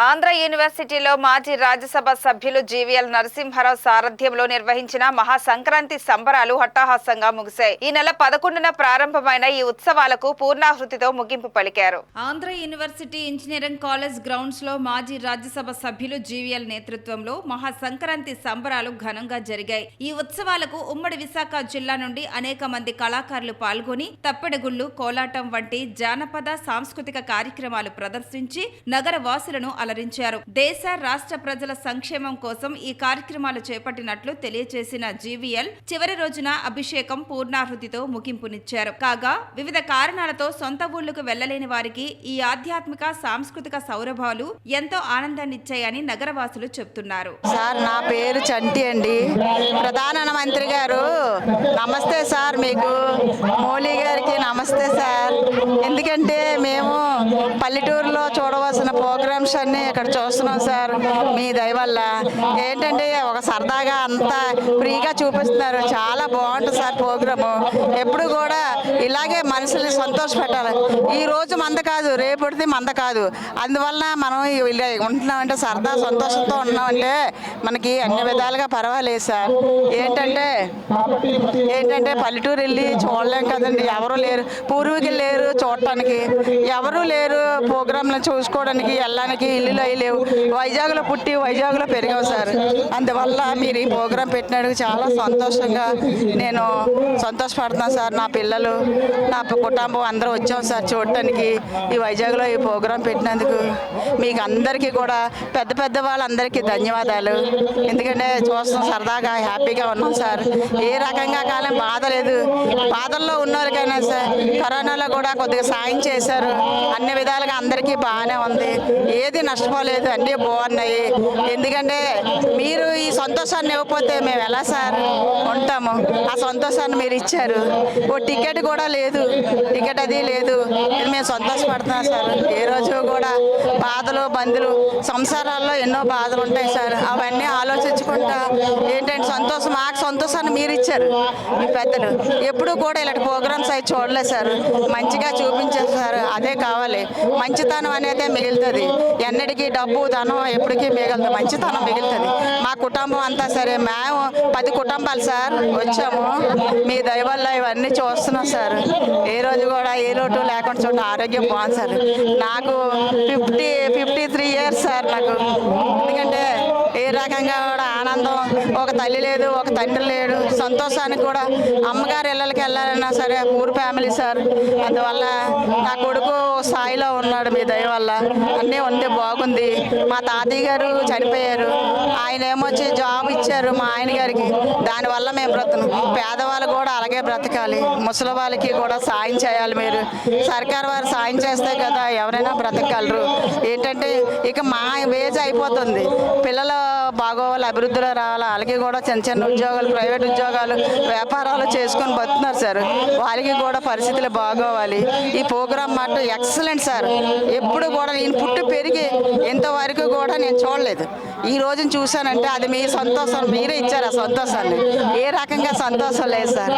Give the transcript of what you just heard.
ఆంధ్ర యూనివర్సిటీలో మాజీ రాజ్యసభ సభ్యులు జీవీఎల్ నరసింహారావు సారథ్యంలో నిర్వహించిన మహా సంక్రాంతి సంబరాలు అట్టహాసంగా ముగిశాయి. ఈ నెల 11న ప్రారంభమైన ఈ ఉత్సవాలకు పూర్ణాహృతితో ముగింపు పలికారు. Andhra university engineering college grounds లో మాజీ రాజ్యసభ సభ్యులు జీవీఎల్ నేతృత్వంలో మహా సంక్రాంతి సంబరాలు ఘనంగా జరిగాయి. ఈ ఉత్సవాలకు ఉమ్మడి విశాఖ జిల్లా నుండి అనేక మంది కళాకారులు పాల్గొని తప్పెడగుళ్లు, కోలాటం వంటి జానపద సాంస్కృతిక కార్యక్రమాలు ప్రదర్శించి నగర వాసులను అలరించారు. దేశ రాష్ట్ర ప్రజల సంక్షేమం కోసం ఈ కార్యక్రమాలు చేపట్టినట్లు తెలియజేసిన జీవీఎల్ చివరి రోజున అభిషేకం పూర్ణాహృతితో ముగింపునిచ్చారు. కాగా వివిధ కారణాలతో సొంత ఊళ్లకు వెళ్లలేని వారికి ఈ ఆధ్యాత్మిక సాంస్కృతిక సౌరభాలు ఎంతో ఆనందాన్నిచ్చాయని నగరవాసులు చెబుతున్నారు. సార్, నా పేరు చంటి అండి. ప్రధానమంత్రి గారు నమస్తే సార్. మీకు మోలీ గారికి నమస్తే సార్. ఎందుకంటే మేము పల్లెటూరులో చూడవలసిన ప్రోగ్రామ్స్ అన్ని ఇక్కడ చూస్తున్నాం సార్. మీ దయ వల్ల ఏంటంటే ఒక సరదాగా అంతా ఫ్రీగా చూపిస్తున్నారు. చాలా బాగుంటుంది సార్ ప్రోగ్రాము. ఎప్పుడు కూడా ఇలాగే మనుషుల్ని సంతోష పెట్టాలి. ఈ రోజు మంద కాదు, రేపటిది మంద కాదు. అందువలన మనం ఇలా ఉంటున్నామంటే సరదా సంతోషంతో ఉన్నామంటే మనకి అన్ని విధాలుగా పర్వాలేదు సార్. ఏంటంటే పల్లెటూరు వెళ్ళి చూడలేం కదండి. ఎవరు లేరు, పూర్వీకులు లేరు చూడటానికి, ఎవరు లేరు ప్రోగ్రాంలను చూసుకోవడానికి, వెళ్ళడానికి ఇల్లులు అవి లేవు. వైజాగ్లో పుట్టి వైజాగ్లో పెరిగాం సార్. అందువల్ల మీరు ఈ ప్రోగ్రాం పెట్టినందుకు చాలా సంతోషంగా నేను సంతోషపడుతున్నాను సార్. నా పిల్లలు, నా కుటుంబం అందరూ వచ్చాం సార్ చూడటానికి. ఈ వైజాగ్లో ఈ ప్రోగ్రాం పెట్టినందుకు మీకు అందరికీ కూడా పెద్ద పెద్ద వాళ్ళందరికీ ధన్యవాదాలు. ఎందుకంటే చూస్తాం, సరదాగా హ్యాపీగా ఉన్నాం సార్. ఏ రకంగా కాలం బాధ లేదు. బాధల్లో ఉన్నవారికైనా సార్ కరోనాలో కూడా కొద్దిగా సాయం చేశారు. అన్ని విధాలుగా అందరికీ బాగానే ఉంది. ఏది నష్టపోలేదు, అన్నీ బాగున్నాయి. ఎందుకంటే మీరు ఈ సంతోషాన్ని ఇవ్వకపోతే మేము ఎలా సార్ ఉంటాము? ఆ సంతోషాన్ని మీరు ఇచ్చారు. ఓ టికెట్ కూడా లేదు, టికెట్ అది లేదు. మేము సంతోషపడుతున్నాం సార్. ఏ రోజు కూడా బాధలు బంధులు సంసారాల్లో ఎన్నో బాధలు ఉంటాయి సార్. అవన్నీ ఆలోచించుకుంటా ఏంటంటే మాకు సంతోషాన్ని మీరు ఇచ్చారు మీ పెద్దలు. ఎప్పుడు కూడా ఇలాంటి ప్రోగ్రామ్స్ అవి చూడలేదు సార్. మంచిగా చూపించారు సార్. అదే కావాలి. మంచితనం అనేది మిగులుతుంది. ఎన్నటికీ డబ్బు ధనం ఎప్పటికీ మిగలదు, మంచితనం మిగులుతుంది. మా కుటుంబం అంతా సరే, మేము 10 కుటుంబాలు సార్ వచ్చాము. మీ దయ వల్ల ఇవన్నీ చూస్తున్నాం సార్. ఏ రోజు కూడా ఏ లోటు లేకుండా చూడండి. ఆరోగ్యం బాగుంది సార్. నాకు 53 ఇయర్స్ సార్ నాకు. ఎందుకంటే ఏ రకంగా కూడా ఆనందం, ఒక తల్లి లేదు, ఒక తండ్రి లేడు. సంతోషానికి కూడా అమ్మగారు ఇళ్ళకి వెళ్ళాలన్నా సరే పూర్ ఫ్యామిలీ సార్. అందువల్ల నా కొడుకు స్థాయిలో ఉన్నాడు మీ దయ వల్ల. అన్నీ ఉంది, బాగుంది. మా తాతయ్య గారు చనిపోయారు. ఆయన ఏమొచ్చి జాబ్ ఇచ్చారు మా ఆయన గారికి. దానివల్ల మేము బ్రతుకున్నాం. పేదవాళ్ళు కూడా అలాగే బ్రతకాలి. ముసలి వాళ్ళకి కూడా సాయం చేయాలి. మీరు సర్కారు వారు సాయం చేస్తే కదా ఎవరైనా బ్రతకగలరు. ఏంటంటే ఇక మా వేజ్ అయిపోతుంది. పిల్లల బాగోవాలి, అభివృద్ధిలో రావాలి. వాళ్ళకి కూడా చిన్న చిన్న ఉద్యోగాలు, ప్రైవేట్ ఉద్యోగాలు, వ్యాపారాలు చేసుకొని బతుకున్నారు సార్. వాళ్ళకి కూడా పరిస్థితులు బాగోవాలి. ఈ ప్రోగ్రాం మాట ఎక్సలెంట్ సార్. ఎప్పుడు కూడా నేను పుట్టి పెరిగి ఇంతవరకు కూడా నేను చూడలేదు. ఈ రోజున చూశానంటే అది మీ సంతోషం. మీరే ఇచ్చారు ఆ సంతోషాన్ని. ఏ రకంగా సంతోషం లేదు సార్.